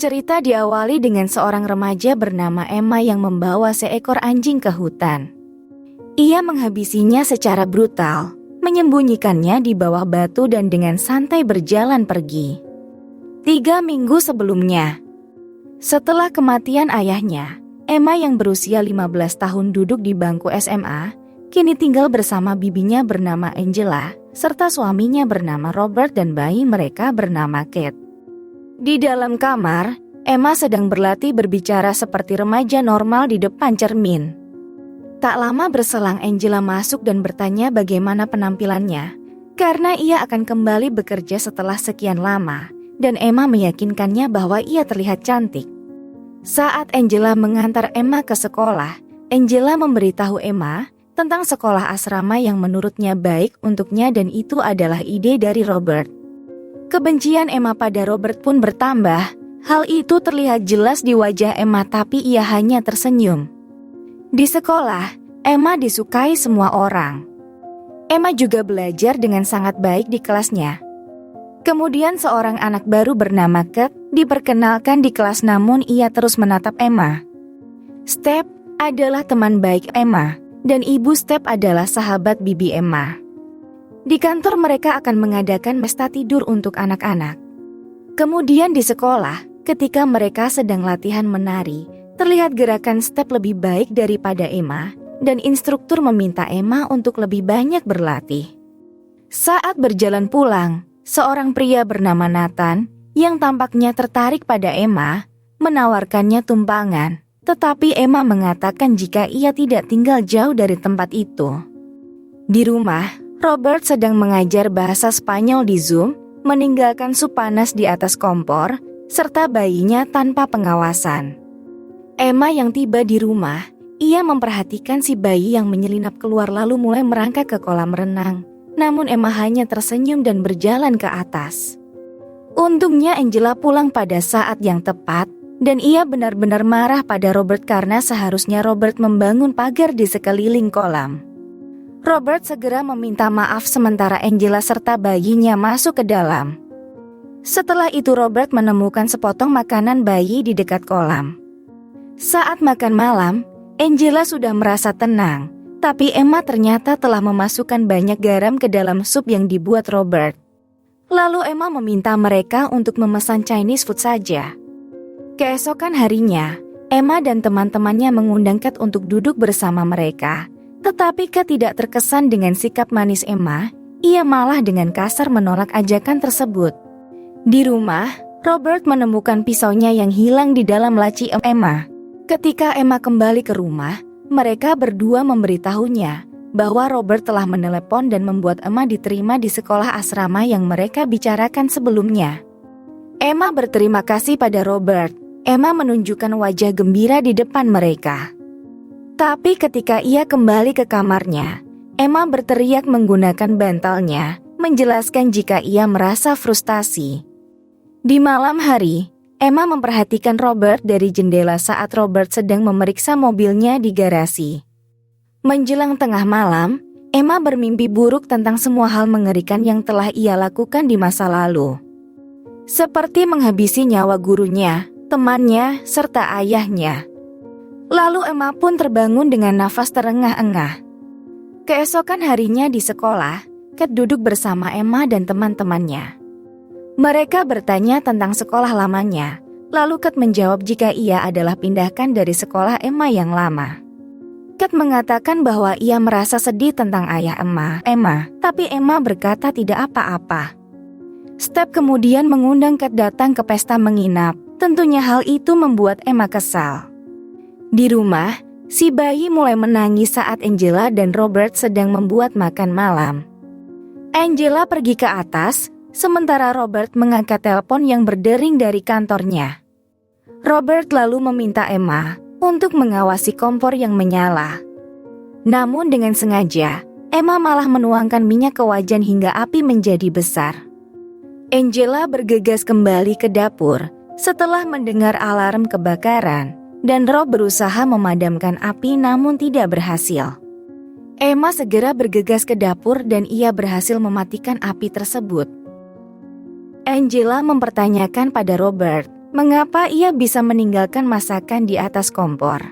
Cerita diawali dengan seorang remaja bernama Emma yang membawa seekor anjing ke hutan. Ia menghabisinya secara brutal, menyembunyikannya di bawah batu dan dengan santai berjalan pergi. 3 minggu sebelumnya, setelah kematian ayahnya, Emma yang berusia 15 tahun duduk di bangku SMA, kini tinggal bersama bibinya bernama Angela, serta suaminya bernama Robert dan bayi mereka bernama Kate. Di dalam kamar, Emma sedang berlatih berbicara seperti remaja normal di depan cermin. Tak lama berselang Angela masuk dan bertanya bagaimana penampilannya, karena ia akan kembali bekerja setelah sekian lama, dan Emma meyakinkannya bahwa ia terlihat cantik. Saat Angela mengantar Emma ke sekolah, Angela memberitahu Emma tentang sekolah asrama yang menurutnya baik untuknya dan itu adalah ide dari Robert. Kebencian Emma pada Robert pun bertambah. Hal itu terlihat jelas di wajah Emma tapi ia hanya tersenyum. Di sekolah, Emma disukai semua orang. Emma juga belajar dengan sangat baik di kelasnya. Kemudian seorang anak baru bernama Kate diperkenalkan di kelas namun ia terus menatap Emma. Step adalah teman baik Emma dan ibu Step adalah sahabat bibi Emma. Di kantor mereka akan mengadakan pesta tidur untuk anak-anak. Kemudian di sekolah, ketika mereka sedang latihan menari, terlihat gerakan Step lebih baik daripada Emma, dan instruktur meminta Emma untuk lebih banyak berlatih. Saat berjalan pulang, seorang pria bernama Nathan, yang tampaknya tertarik pada Emma, menawarkannya tumpangan, tetapi Emma mengatakan jika ia tidak tinggal jauh dari tempat itu. Di rumah, Robert sedang mengajar bahasa Spanyol di Zoom, meninggalkan sup panas di atas kompor, serta bayinya tanpa pengawasan. Emma yang tiba di rumah, ia memperhatikan si bayi yang menyelinap keluar lalu mulai merangkak ke kolam renang. Namun Emma hanya tersenyum dan berjalan ke atas. Untungnya Angela pulang pada saat yang tepat, dan ia benar-benar marah pada Robert karena seharusnya Robert membangun pagar di sekeliling kolam. Robert segera meminta maaf sementara Angela serta bayinya masuk ke dalam. Setelah itu Robert menemukan sepotong makanan bayi di dekat kolam. Saat makan malam, Angela sudah merasa tenang, tapi Emma ternyata telah memasukkan banyak garam ke dalam sup yang dibuat Robert. Lalu Emma meminta mereka untuk memesan Chinese food saja. Keesokan harinya, Emma dan teman-temannya mengundang Kate untuk duduk bersama mereka. Tetapi Kate tidak terkesan dengan sikap manis Emma, ia malah dengan kasar menolak ajakan tersebut. Di rumah, Robert menemukan pisaunya yang hilang di dalam laci Emma. Ketika Emma kembali ke rumah, mereka berdua memberitahunya bahwa Robert telah menelepon dan membuat Emma diterima di sekolah asrama yang mereka bicarakan sebelumnya. Emma berterima kasih pada Robert. Emma menunjukkan wajah gembira di depan mereka. Tapi ketika ia kembali ke kamarnya, Emma berteriak menggunakan bantalnya, menjelaskan jika ia merasa frustasi. Di malam hari, Emma memperhatikan Robert dari jendela saat Robert sedang memeriksa mobilnya di garasi. Menjelang tengah malam, Emma bermimpi buruk tentang semua hal mengerikan yang telah ia lakukan di masa lalu. Seperti menghabisi nyawa gurunya, temannya, serta ayahnya. Lalu Emma pun terbangun dengan nafas terengah-engah. Keesokan harinya di sekolah, Kate duduk bersama Emma dan teman-temannya. Mereka bertanya tentang sekolah lamanya, lalu Kate menjawab jika ia adalah pindahan dari sekolah Emma yang lama. Kate mengatakan bahwa ia merasa sedih tentang ayah Emma, tapi Emma berkata tidak apa-apa. Step kemudian mengundang Kate datang ke pesta menginap, tentunya hal itu membuat Emma kesal. Di rumah, si bayi mulai menangis saat Angela dan Robert sedang membuat makan malam. Angela pergi ke atas, sementara Robert mengangkat telepon yang berdering dari kantornya. Robert lalu meminta Emma untuk mengawasi kompor yang menyala. Namun dengan sengaja, Emma malah menuangkan minyak ke wajan hingga api menjadi besar. Angela bergegas kembali ke dapur setelah mendengar alarm kebakaran. Dan Rob berusaha memadamkan api namun tidak berhasil. Emma segera bergegas ke dapur dan ia berhasil mematikan api tersebut. Angela mempertanyakan pada Robert mengapa ia bisa meninggalkan masakan di atas kompor.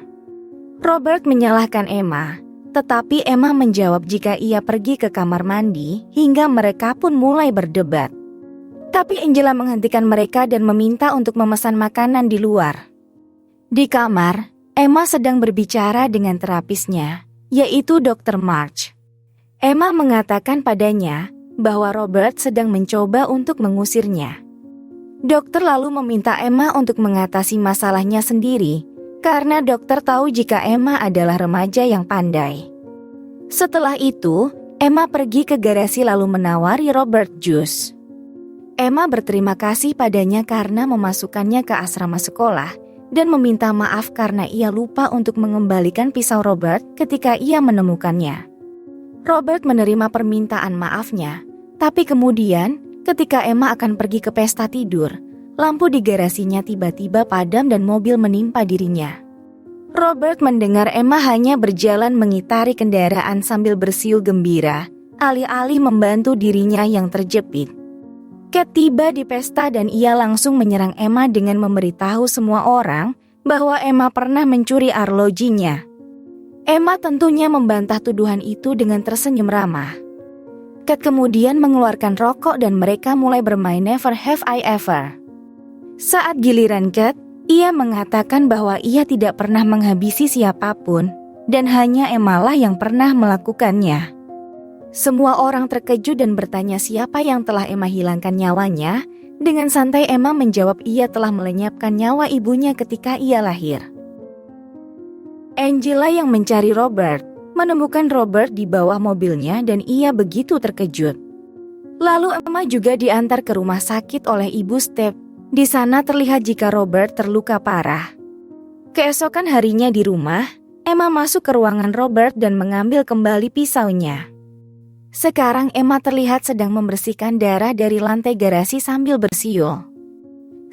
Robert menyalahkan Emma, tetapi Emma menjawab jika ia pergi ke kamar mandi hingga mereka pun mulai berdebat. Tapi Angela menghentikan mereka dan meminta untuk memesan makanan di luar. Di kamar, Emma sedang berbicara dengan terapisnya, yaitu Dr. March. Emma mengatakan padanya bahwa Robert sedang mencoba untuk mengusirnya. Dokter lalu meminta Emma untuk mengatasi masalahnya sendiri, karena dokter tahu jika Emma adalah remaja yang pandai. Setelah itu, Emma pergi ke garasi lalu menawari Robert jus. Emma berterima kasih padanya karena memasukkannya ke asrama sekolah dan meminta maaf karena ia lupa untuk mengembalikan pisau Robert ketika ia menemukannya. Robert menerima permintaan maafnya, tapi kemudian ketika Emma akan pergi ke pesta tidur, lampu di garasinya tiba-tiba padam dan mobil menimpa dirinya. Robert mendengar Emma hanya berjalan mengitari kendaraan sambil bersiul gembira, alih-alih membantu dirinya yang terjepit. Kat tiba di pesta dan ia langsung menyerang Emma dengan memberitahu semua orang bahwa Emma pernah mencuri arlojinya. Emma tentunya membantah tuduhan itu dengan tersenyum ramah. Kat kemudian mengeluarkan rokok dan mereka mulai bermain Never Have I Ever. Saat giliran Kat, ia mengatakan bahwa ia tidak pernah menghabisi siapapun dan hanya Emma lah yang pernah melakukannya. Semua orang terkejut dan bertanya siapa yang telah Emma hilangkan nyawanya. Dengan santai Emma menjawab ia telah melenyapkan nyawa ibunya ketika ia lahir. Angela yang mencari Robert, menemukan Robert di bawah mobilnya dan ia begitu terkejut. Lalu Emma juga diantar ke rumah sakit oleh Ibu Step. Di sana terlihat jika Robert terluka parah. Keesokan harinya di rumah, Emma masuk ke ruangan Robert dan mengambil kembali pisaunya. Sekarang Emma terlihat sedang membersihkan darah dari lantai garasi sambil bersiul.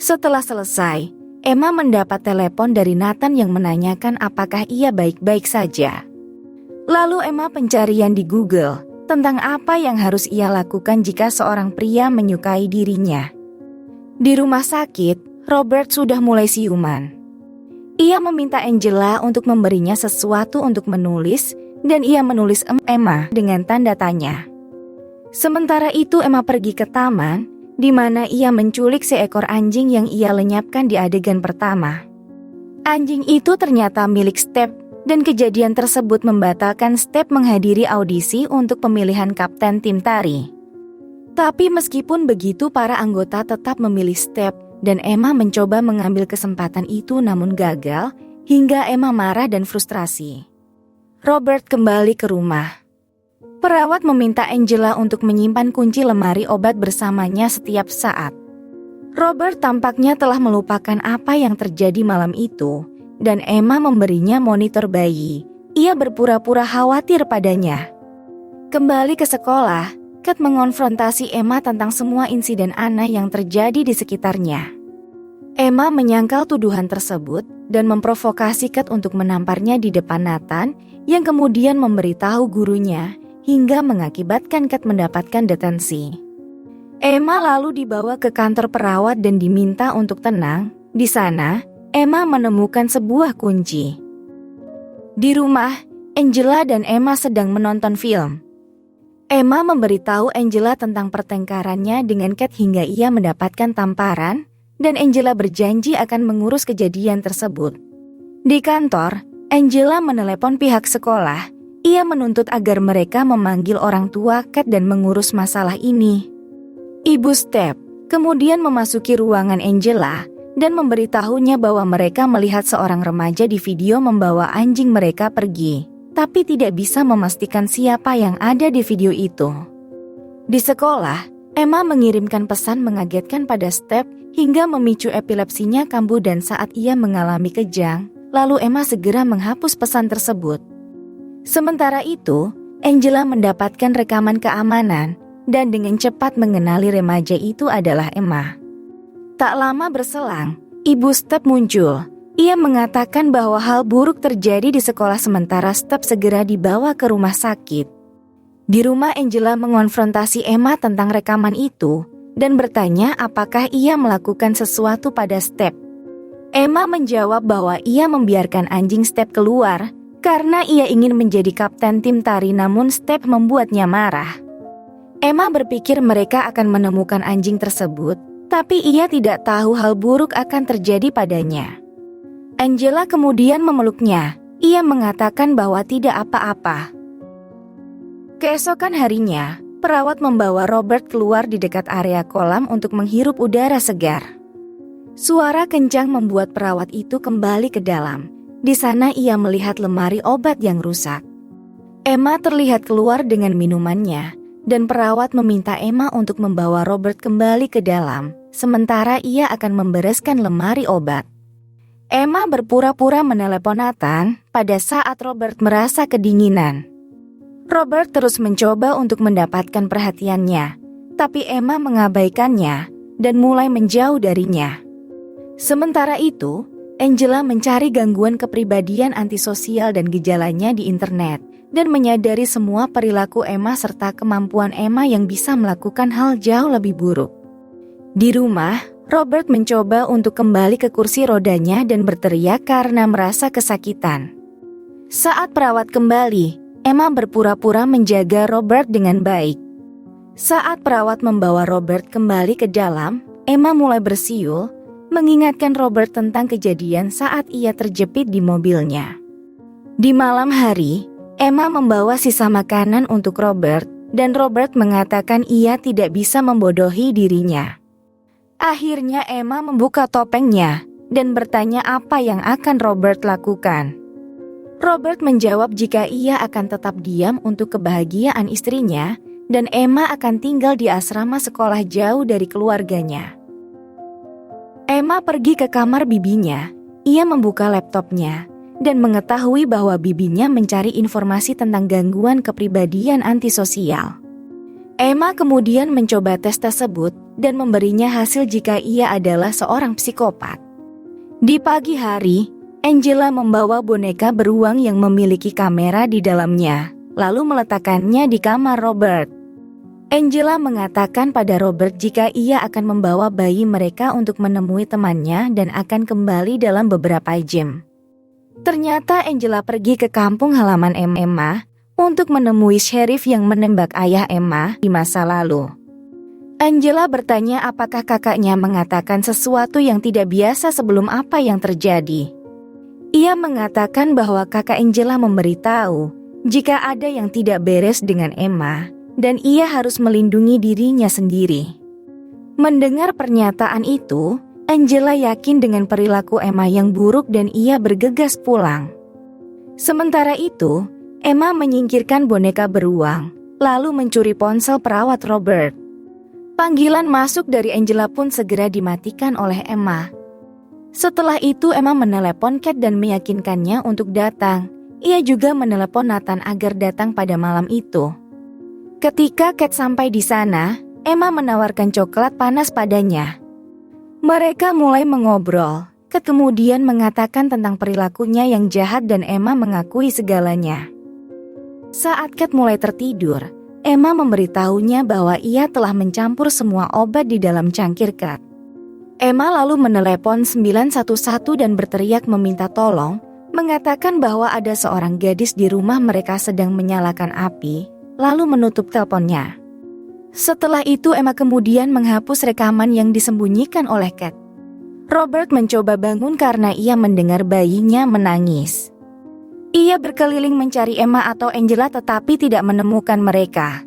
Setelah selesai, Emma mendapat telepon dari Nathan yang menanyakan apakah ia baik-baik saja. Lalu Emma pencarian di Google tentang apa yang harus ia lakukan jika seorang pria menyukai dirinya. Di rumah sakit, Robert sudah mulai siuman. Ia meminta Angela untuk memberinya sesuatu untuk menulis dan ia menulis Emma dengan tanda tanya. Sementara itu Emma pergi ke taman, di mana ia menculik seekor anjing yang ia lenyapkan di adegan pertama. Anjing itu ternyata milik Step, dan kejadian tersebut membatalkan Step menghadiri audisi untuk pemilihan kapten tim tari. Tapi meskipun begitu para anggota tetap memilih Step, dan Emma mencoba mengambil kesempatan itu namun gagal, hingga Emma marah dan frustrasi. Robert kembali ke rumah. Perawat meminta Angela untuk menyimpan kunci lemari obat bersamanya setiap saat. Robert tampaknya telah melupakan apa yang terjadi malam itu, dan Emma memberinya monitor bayi. Ia berpura-pura khawatir padanya. Kembali ke sekolah, Kat mengonfrontasi Emma tentang semua insiden aneh yang terjadi di sekitarnya. Emma menyangkal tuduhan tersebut dan memprovokasi Kat untuk menamparnya di depan Nathan, yang kemudian memberitahu gurunya, hingga mengakibatkan Kat mendapatkan detensi. Emma lalu dibawa ke kantor perawat dan diminta untuk tenang. Di sana, Emma menemukan sebuah kunci. Di rumah, Angela dan Emma sedang menonton film. Emma memberitahu Angela tentang pertengkarannya dengan Kat hingga ia mendapatkan tamparan, dan Angela berjanji akan mengurus kejadian tersebut. Di kantor, Angela menelepon pihak sekolah. Ia menuntut agar mereka memanggil orang tua Kat dan mengurus masalah ini. Ibu Step kemudian memasuki ruangan Angela dan memberitahunya bahwa mereka melihat seorang remaja di video membawa anjing mereka pergi, tapi tidak bisa memastikan siapa yang ada di video itu. Di sekolah, Emma mengirimkan pesan mengagetkan pada Step hingga memicu epilepsinya kambuh dan saat ia mengalami kejang, lalu Emma segera menghapus pesan tersebut. Sementara itu, Angela mendapatkan rekaman keamanan dan dengan cepat mengenali remaja itu adalah Emma. Tak lama berselang, Ibu Step muncul. Ia mengatakan bahwa hal buruk terjadi di sekolah sementara Step segera dibawa ke rumah sakit. Di rumah Angela mengonfrontasi Emma tentang rekaman itu, dan bertanya apakah ia melakukan sesuatu pada Step. Emma menjawab bahwa ia membiarkan anjing Step keluar karena ia ingin menjadi kapten tim tari, namun Step membuatnya marah. Emma berpikir mereka akan menemukan anjing tersebut, tapi ia tidak tahu hal buruk akan terjadi padanya. Angela kemudian memeluknya. Ia mengatakan bahwa tidak apa-apa. Keesokan harinya, perawat membawa Robert keluar di dekat area kolam untuk menghirup udara segar. Suara kencang membuat perawat itu kembali ke dalam. Di sana ia melihat lemari obat yang rusak. Emma terlihat keluar dengan minumannya, dan perawat meminta Emma untuk membawa Robert kembali ke dalam, sementara ia akan membereskan lemari obat. Emma berpura-pura menelepon Nathan pada saat Robert merasa kedinginan. Robert terus mencoba untuk mendapatkan perhatiannya, tapi Emma mengabaikannya dan mulai menjauh darinya. Sementara itu, Angela mencari gangguan kepribadian antisosial dan gejalanya di internet, dan menyadari semua perilaku Emma serta kemampuan Emma yang bisa melakukan hal jauh lebih buruk. Di rumah, Robert mencoba untuk kembali ke kursi rodanya dan berteriak karena merasa kesakitan. Saat perawat kembali, Emma berpura-pura menjaga Robert dengan baik. Saat perawat membawa Robert kembali ke dalam, Emma mulai bersiul, mengingatkan Robert tentang kejadian saat ia terjepit di mobilnya. Di malam hari, Emma membawa sisa makanan untuk Robert, dan Robert mengatakan ia tidak bisa membodohi dirinya. Akhirnya Emma membuka topengnya dan bertanya apa yang akan Robert lakukan. Robert menjawab jika ia akan tetap diam untuk kebahagiaan istrinya, dan Emma akan tinggal di asrama sekolah jauh dari keluarganya. Emma pergi ke kamar bibinya. Ia membuka laptopnya dan mengetahui bahwa bibinya mencari informasi tentang gangguan kepribadian antisosial. Emma kemudian mencoba tes tersebut dan memberinya hasil jika ia adalah seorang psikopat. Di pagi hari, Angela membawa boneka beruang yang memiliki kamera di dalamnya, lalu meletakkannya di kamar Robert. Angela mengatakan pada Robert jika ia akan membawa bayi mereka untuk menemui temannya dan akan kembali dalam beberapa jam. Ternyata Angela pergi ke kampung halaman Emma untuk menemui sheriff yang menembak ayah Emma di masa lalu. Angela bertanya apakah kakaknya mengatakan sesuatu yang tidak biasa sebelum apa yang terjadi. Ia mengatakan bahwa kakak Angela memberitahu jika ada yang tidak beres dengan Emma dan ia harus melindungi dirinya sendiri. Mendengar pernyataan itu, Angela yakin dengan perilaku Emma yang buruk dan ia bergegas pulang. Sementara itu, Emma menyingkirkan boneka beruang, lalu mencuri ponsel perawat Robert. Panggilan masuk dari Angela pun segera dimatikan oleh Emma. Setelah itu Emma menelepon Kate dan meyakinkannya untuk datang. Ia juga menelepon Nathan agar datang pada malam itu. Ketika Kate sampai di sana, Emma menawarkan coklat panas padanya. Mereka mulai mengobrol. Kate kemudian mengatakan tentang perilakunya yang jahat dan Emma mengakui segalanya. Saat Kate mulai tertidur, Emma memberitahunya bahwa ia telah mencampur semua obat di dalam cangkir Kate. Emma lalu menelepon 911 dan berteriak meminta tolong, mengatakan bahwa ada seorang gadis di rumah mereka sedang menyalakan api, lalu menutup teleponnya. Setelah itu Emma kemudian menghapus rekaman yang disembunyikan oleh Kate. Robert mencoba bangun karena ia mendengar bayinya menangis. Ia berkeliling mencari Emma atau Angela tetapi tidak menemukan mereka.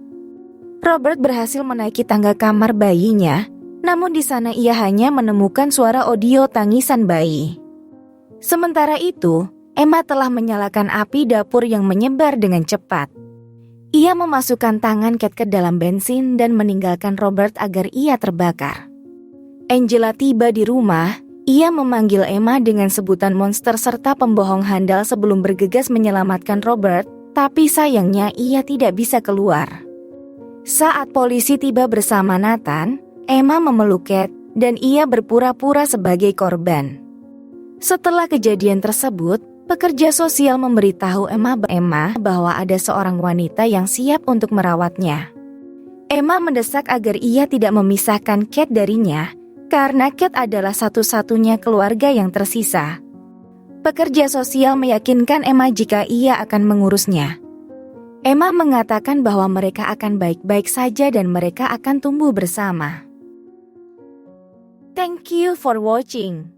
Robert berhasil menaiki tangga kamar bayinya, namun di sana ia hanya menemukan suara audio tangisan bayi. Sementara itu, Emma telah menyalakan api dapur yang menyebar dengan cepat. Ia memasukkan tangan Kate ke dalam bensin dan meninggalkan Robert agar ia terbakar. Angela tiba di rumah, ia memanggil Emma dengan sebutan monster serta pembohong handal sebelum bergegas menyelamatkan Robert, tapi sayangnya ia tidak bisa keluar. Saat polisi tiba bersama Nathan, Emma memeluk Kate dan ia berpura-pura sebagai korban. Setelah kejadian tersebut, pekerja sosial memberitahu Emma bahwa ada seorang wanita yang siap untuk merawatnya. Emma mendesak agar ia tidak memisahkan Kate darinya, karena Kate adalah satu-satunya keluarga yang tersisa. Pekerja sosial meyakinkan Emma jika ia akan mengurusnya. Emma mengatakan bahwa mereka akan baik-baik saja dan mereka akan tumbuh bersama. Thank you for watching.